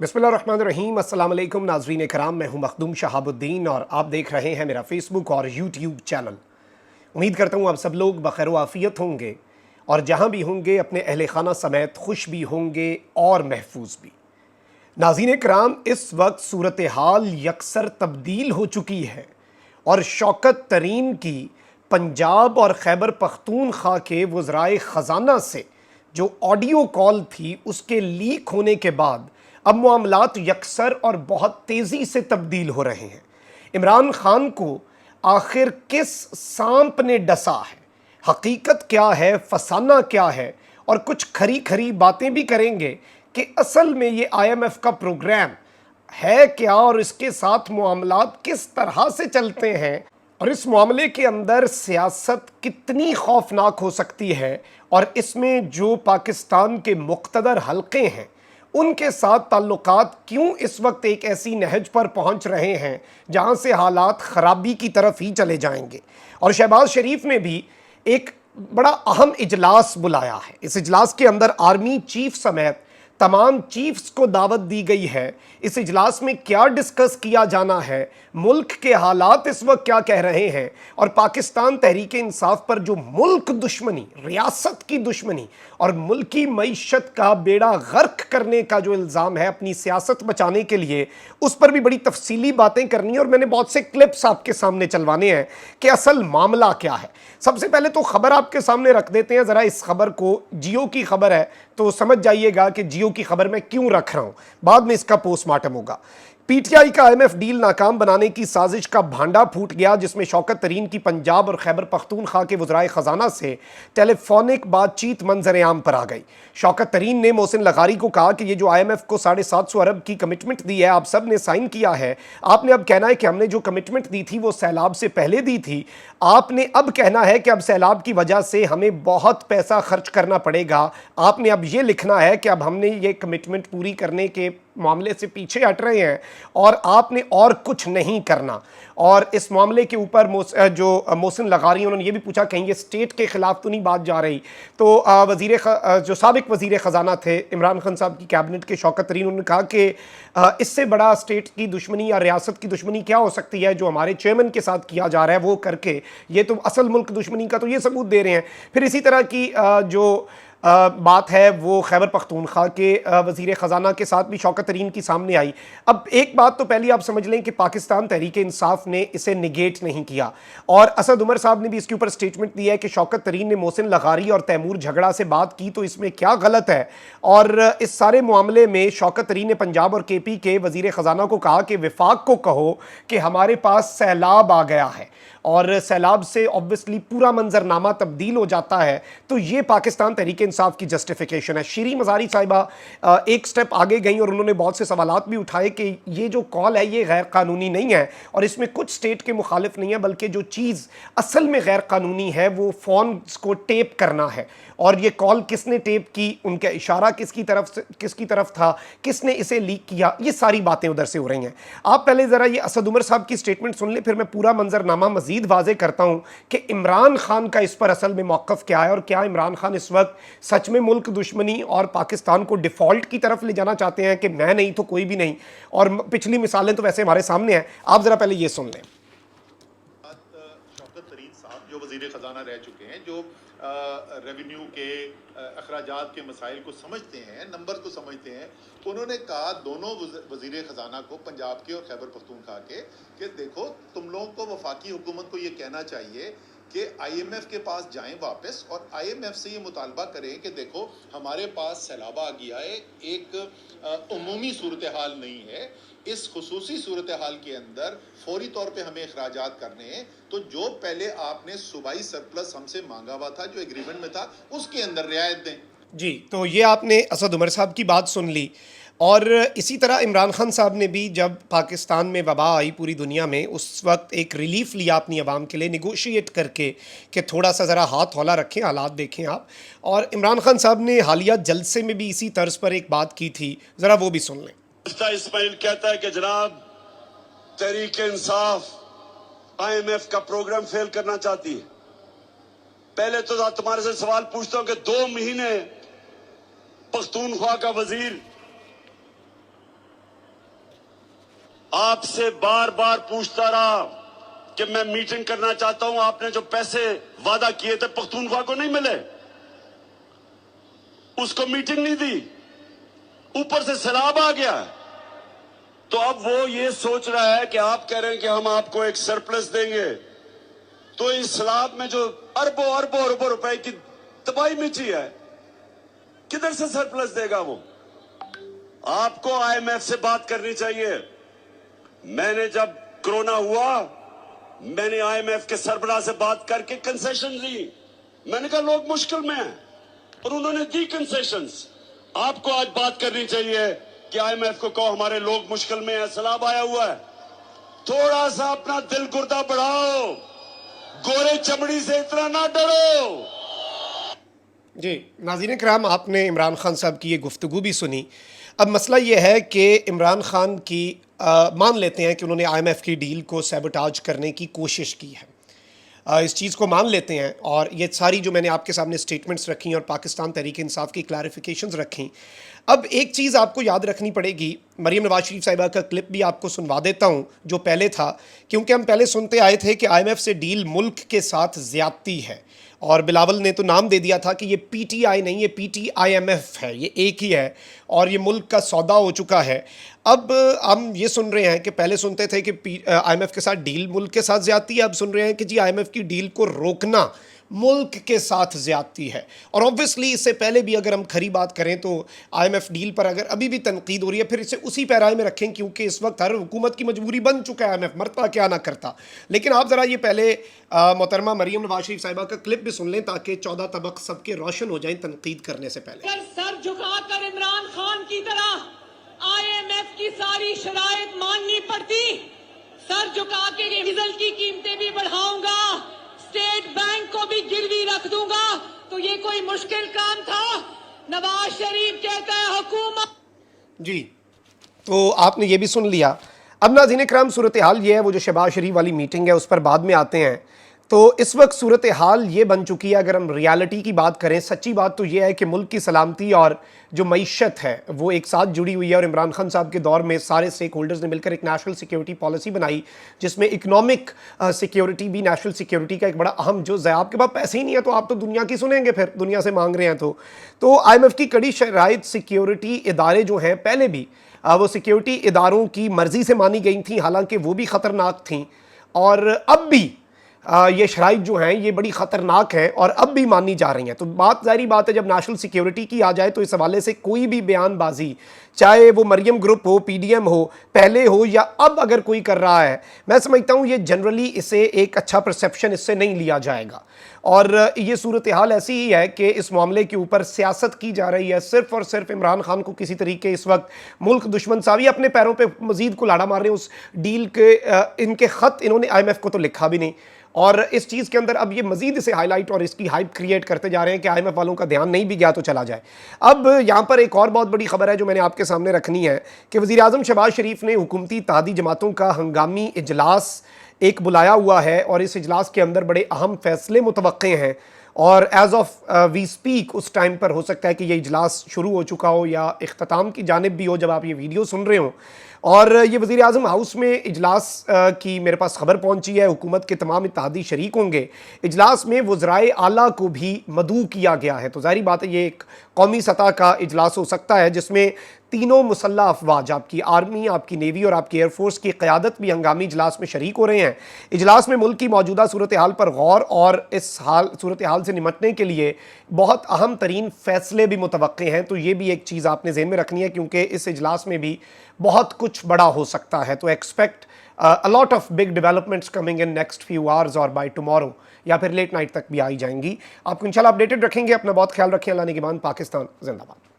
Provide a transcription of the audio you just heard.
बिस्मिल्लाहिर्रहमानिर्रहीम। अस्सलाम वालेकुम नाज़रीन कराम, मैं हूं मखदूम शहाबुद्दीन और आप देख रहे हैं मेरा फेसबुक और यूट्यूब चैनल। उम्मीद करता हूं आप सब लोग बखैर व आफ़ियत होंगे और जहां भी होंगे अपने अहले खाना समेत खुश भी होंगे और महफूज भी। नाज़रीन कराम, इस वक्त सूरत हाल यकसर तब्दील हो चुकी है और शौकत तरीन की पंजाब और खैबर पख्तूनख्वा के वज़राए ख़जाना से जो ऑडियो कॉल थी उसके लीक होने के बाद अब मामलात यकसर और बहुत तेज़ी से तब्दील हो रहे हैं। इमरान खान को आखिर किस सांप ने डसा है, हकीकत क्या है, फसाना क्या है, और कुछ खरी खरी बातें भी करेंगे कि असल में ये IMF का प्रोग्राम है क्या और इसके साथ मामलात किस तरह से चलते हैं और इस मामले के अंदर सियासत कितनी खौफनाक हो सकती है और इसमें जो पाकिस्तान के मुक़्तदर हल्के हैं उनके साथ ताल्लुकात क्यों इस वक्त एक ऐसी नहज पर पहुंच रहे हैं जहां से हालात ख़राबी की तरफ ही चले जाएंगे। और शहबाज शरीफ ने भी एक बड़ा अहम इजलास बुलाया है। इस इजलास के अंदर आर्मी चीफ समेत तमाम चीफ्स को दावत दी गई है। इस इजलास में क्या डिस्कस किया जाना है, मुल्क के हालात इस वक्त क्या कह रहे हैं और पाकिस्तान तहरीक इंसाफ पर जो मुल्क दुश्मनी, रियासत की दुश्मनी और मुल्की मईशत का बेड़ा गर्क करने का जो इल्ज़ाम है अपनी सियासत बचाने के लिए, उस पर भी बड़ी तफसीली बातें करनी है और मैंने बहुत से क्लिप्स आपके सामने चलवाने हैं कि असल मामला क्या है। सबसे पहले तो खबर आपके सामने रख देते हैं, ज़रा इस खबर को, जियो की खबर है तो समझ जाइएगा कि जियो की खबर मैं क्यों रख रहा हूं, बाद में इसका पोस्टमार्टम होगा। PTI का IMF डील नाकाम बनाने की साजिश का भांडा फूट गया, जिसमें शौकत तरीन की पंजाब और खैबर पख्तूनख्वा के वज़राए ख़जाना से टेलीफोनिक बातचीत मंजर आम पर आ गई। शौकत तरीन ने मोहसिन लगारी को कहा कि ये जो IMF को 750 अरब की कमिटमेंट दी है, आप सब ने साइन किया है, आपने अब कहना है कि हमने जो कमिटमेंट दी थी वो सैलाब से पहले दी थी, आपने अब कहना है कि अब सैलाब की वजह से हमें बहुत पैसा खर्च करना पड़ेगा, आपने अब ये लिखना है कि अब हमने ये कमिटमेंट पूरी करने के मामले से पीछे हट रहे हैं और आपने और कुछ नहीं करना। और इस मामले के ऊपर जो मोहसिन लगारी, उन्होंने ये भी पूछा कहीं ये स्टेट के खिलाफ तो नहीं बात जा रही। तो जो साबिक वज़ीर ख़जाना थे इमरान खान साहब की कैबिनेट के शौकत तरीन, उन्होंने कहा कि इससे बड़ा स्टेट की दुश्मनी या रियासत की दुश्मनी क्या हो सकती है जो हमारे चेयरमैन के साथ किया जा रहा है वो करके, ये तो असल मुल्क दुश्मनी का तो ये सबूत दे रहे हैं। फिर इसी तरह की जो बात है वो खैबर पख्तूनख्वा के वज़ीर ख़जाना के साथ भी शौकत तरीन की सामने आई। अब एक बात तो पहले आप समझ लें कि पाकिस्तान तहरीक इंसाफ ने इसे निगेट नहीं किया और असद उमर साहब ने भी इसके ऊपर स्टेटमेंट दिया है कि शौकत तरीन ने मोहसिन लगारी और तैमूर झगड़ा से बात की तो इसमें क्या गलत है। और इस सारे मामले में शौकत तरीन ने पंजाब और KP के वज़ीर ख़जाना को कहा कि विफाक को कहो कि हमारे पास सैलाब आ गया है और सैलाब से ऑब्वियसली पूरा मंजरनामा तब्दील हो जाता है, तो ये पाकिस्तान तहरीक इंसाफ की जस्टिफिकेशन है। शीरी मज़ारी साहिबा एक स्टेप आगे गई और उन्होंने बहुत से सवालात भी उठाए कि ये जो कॉल है ये गैर कानूनी नहीं है और इसमें कुछ स्टेट के मुखालिफ नहीं है, बल्कि जो चीज़ असल में गैर कानूनी है वो फ़ोन को टेप करना है। और ये कॉल किसने टेप की, उनका इशारा किसकी तरफ था, किसने इसे लीक किया, ये सारी बातें उधर से हो रही हैं। आप पहले ज़रा ये असद उमर साहब की स्टेटमेंट सुन लें, फिर मैं पूरा मंजरनामा मजीद वाज़े करता हूँ कि इमरान खान का इस पर असल में मौक़िफ़ क्या है और क्या इमरान खान इस वक्त सच में मुल्क दुश्मनी और पाकिस्तान को डिफ़ॉल्ट की तरफ ले जाना चाहते हैं कि मैं नहीं तो कोई भी नहीं। और पिछली मिसालें तो वैसे हमारे सामने हैं, आप ज़रा पहले ये सुन लें। शौकत तरीन साहब जो वज़ीर ख़जाना रह चुके हैं, जो रेवेन्यू के अखराजात के मसाइल को समझते हैं, नंबर को समझते हैं, उन्होंने कहा दोनों वज़ीर ख़जाना को, पंजाब के और खैबर पख्तूनख्वा के, कि देखो तुम लोगों को वफाकी हुकूमत को ये कहना चाहिए कि IMF के पास जाएं वापस और IMF से ये मुतालबा करें कि देखो हमारे पास सैलाब आ गया है, एक उमूमी सूरत हाल नहीं है, इस खुसूसी सूरत हाल के अंदर फौरी तौर पे हमें अखराजात करने हैं, तो जो पहले आपने सूबाई सरप्लस हमसे मांगा हुआ था, जो एग्रीमेंट में था, उसके अंदर रियायत दें। जी, तो ये आपने असद उमर साहब की बात सुन ली। और इसी तरह इमरान खान साहब ने भी जब पाकिस्तान में वबा आई पूरी दुनिया में, उस वक्त एक रिलीफ लिया अपनी आवाम के लिए नेगोशिएट करके कि थोड़ा सा ज़रा हाथ हौला रखें, हालात देखें आप। और इमरान खान साहब ने हालिया जलसे में भी इसी तर्ज पर एक बात की थी, ज़रा वो भी सुन लें। इस्माइल कहता है कि जनाब तहरीक इंसाफ IMF का प्रोग्राम फेल करना चाहती है। पहले तो तुम्हारे से सवाल पूछता हूं कि 2 महीने पख्तूनख्वा का वजीर आपसे बार बार पूछता रहा कि मैं मीटिंग करना चाहता हूं, आपने जो पैसे वादा किए थे पख्तूनख्वा को नहीं मिले, उसको मीटिंग नहीं दी, ऊपर से सैलाब आ गया। तो अब वो ये सोच रहा है कि आप कह रहे हैं कि हम आपको एक सरप्लस देंगे, तो इस सैलाब में जो अरबों अरबों अरबों रुपए की तबाही मची है, किधर से सरप्लस देगा वो? आपको आईएमएफ से बात करनी चाहिए। मैंने जब कोरोना हुआ, मैंने आईएमएफ के सरबराह से बात करके कंसेशन दी। मैंने कहा लोग मुश्किल में हैं, और उन्होंने दी कंसेशंस। आपको आज बात करनी चाहिए कि आईएमएफ को कहो हमारे लोग मुश्किल में हैं, सैलाब आया हुआ है, थोड़ा सा अपना दिल गुर्दा बढ़ाओ, गोरे चमड़ी से इतना ना डरो। जी नाज़रीन कराम, आपने इमरान खान साहब की ये गुफ्तगू भी सुनी। अब मसला ये है कि इमरान खान की मान लेते हैं कि उन्होंने आईएमएफ की डील को सैबोटाज करने की कोशिश की है, इस चीज़ को मान लेते हैं, और ये सारी जो मैंने आपके सामने स्टेटमेंट्स रखी और पाकिस्तान तहरीक इंसाफ की क्लैरिफिकेशंस रखी। अब एक चीज़ आपको याद रखनी पड़ेगी, मरीम नवाज शरीफ साहिबा का क्लिप भी आपको सुनवा देता हूँ जो पहले था, क्योंकि हम पहले सुनते आए थे कि आईएमएफ से डील मुल्क के साथ ज़्यादती है, और बिलावल ने तो नाम दे दिया था कि ये पीटीआई नहीं, ये पीटीआईएमएफ है, ये एक ही है और ये मुल्क का सौदा हो चुका है। अब हम ये सुन रहे हैं कि पहले सुनते थे कि आईएमएफ के साथ डील मुल्क के साथ ज़्यादती है, अब सुन रहे हैं कि जी आईएमएफ की डील को रोकना मुल्क के साथ ज़्यादती है। और ऑब्वियसली इससे पहले भी अगर हम खरी बात करें तो आईएमएफ डील पर अगर अभी भी तनकीद हो रही है, फिर इसे उसी पैराए में रखें, क्योंकि इस वक्त हर हुकूमत की मजबूरी बन चुका है आईएमएफ, मरता क्या ना करता। लेकिन आप ज़रा ये पहले मोहतरमा मरीम नवाज शरीफ साहिबा का क्लिप भी सुन लें ताकि 14 तबक सबके रोशन हो जाएं तनकीद करने से पहले। सर झुकाकर इमरान खान की तरह आईएमएफ की सारी शराइत माननी पड़ती, सर झुका के डीजल की कीमतें भी बढ़ाऊंगा, स्टेट बैंक को भी गिरवी रख दूंगा, तो ये कोई मुश्किल काम था? नवाज शरीफ कहता है हुकूमत। जी तो आपने ये भी सुन लिया। अब नाज़रीन इकराम, सूरत हाल ये है, वो जो शहबाज शरीफ वाली मीटिंग है उस पर बाद में आते हैं। तो इस वक्त सूरत हाल ये बन चुकी है, अगर हम रियलिटी की बात करें, सच्ची बात तो ये है कि मुल्क की सलामती और जो मईशत है वो एक साथ जुड़ी हुई है। और इमरान खान साहब के दौर में सारे स्टेक होल्डर्स ने मिलकर एक नेशनल सिक्योरिटी पॉलिसी बनाई, जिसमें इकनॉमिक सिक्योरिटी भी नेशनल सिक्योरिटी का एक बड़ा अहम जुज़ है। आपके पास पैसे ही नहीं है तो आप तो दुनिया की सुनेंगे, फिर दुनिया से मांग रहे हैं तो आईएमएफ की कड़ी शराइत सिक्योरिटी इदारे जो हैं, पहले भी वो सिक्योरिटी इदारों की मर्ज़ी से मानी गई थी, हालांकि वो भी ख़तरनाक थी, और अब भी ये शराइत जो हैं ये बड़ी ख़तरनाक हैं और अब भी मानी जा रही हैं। तो बात ज़ाहिर बात है, जब नेशनल सिक्योरिटी की आ जाए तो इस हवाले से कोई भी बयानबाजी, चाहे वो मरियम ग्रुप हो, पीडीएम हो, पहले हो या अब अगर कोई कर रहा है, मैं समझता हूँ ये जनरली इसे एक अच्छा परसेप्शन इससे नहीं लिया जाएगा। और ये सूरत हाल ऐसी ही है कि इस मामले के ऊपर सियासत की जा रही है, सिर्फ़ और सिर्फ इमरान खान को किसी तरीके इस वक्त मुल्क दुश्मन सावी अपने पैरों पर मज़ीद कुल्हाड़ा मार रहे हैं। उस डील के इनके ख़त इन्होंने आईएमएफ को तो लिखा भी नहीं, और इस चीज़ के अंदर अब ये मज़ीद इसे हाईलाइट और इसकी हाइप क्रिएट करते जा रहे हैं कि आईएमएफ वालों का ध्यान नहीं भी गया तो चला जाए। अब यहाँ पर एक और बहुत बड़ी खबर है जो मैंने आपके सामने रखनी है कि वज़ीर-ए-आज़म शहबाज शरीफ ने हुकूमती इत्तेहादी जमातों का हंगामी इजलास एक बुलाया हुआ है, और इस इजलास के अंदर बड़े अहम फैसले मुतवक्के हैं। और एज़ ऑफ वी स्पीक उस टाइम पर हो सकता है कि ये इजलास शुरू हो चुका हो या इख्तिताम की जानिब भी हो जब आप ये वीडियो सुन रहे हो। और ये वज़ीर-ए-आज़म हाउस में इजलास की मेरे पास खबर पहुंची है, हुकूमत के तमाम इत्तेहादी शरीक होंगे। इजलास में वज़राए आला को भी मदऊ किया गया है, तो ज़ाहिर बात है ये एक कौमी सतह का इजलास हो सकता है जिसमें तीनों मुसल्लह अफवाज, आपकी आर्मी, आपकी नेवी और आपकी एयरफोर्स की क़यादत भी हंगामी इजलास में शरीक हो रहे हैं। इजलास में मुल्क की मौजूदा सूरत हाल पर गौर और इस सूरत हाल से निमटने के लिए बहुत अहम तरीन फ़ैसले भी मुतवक्के हैं। तो ये भी एक चीज़ आपने ज़हन में रखनी है, क्योंकि इस इजलास में भी बहुत कुछ बड़ा हो सकता है। तो expect a lot of big developments coming in next few hours और बाय टुमारो, या फिर लेट नाइट तक भी आई जाएंगी। आपको इंशाल्लाह अपडेटेड रखेंगे। अपना बहुत ख्याल रखें। अल्लाह ने के बाद पाकिस्तान जिंदाबाद।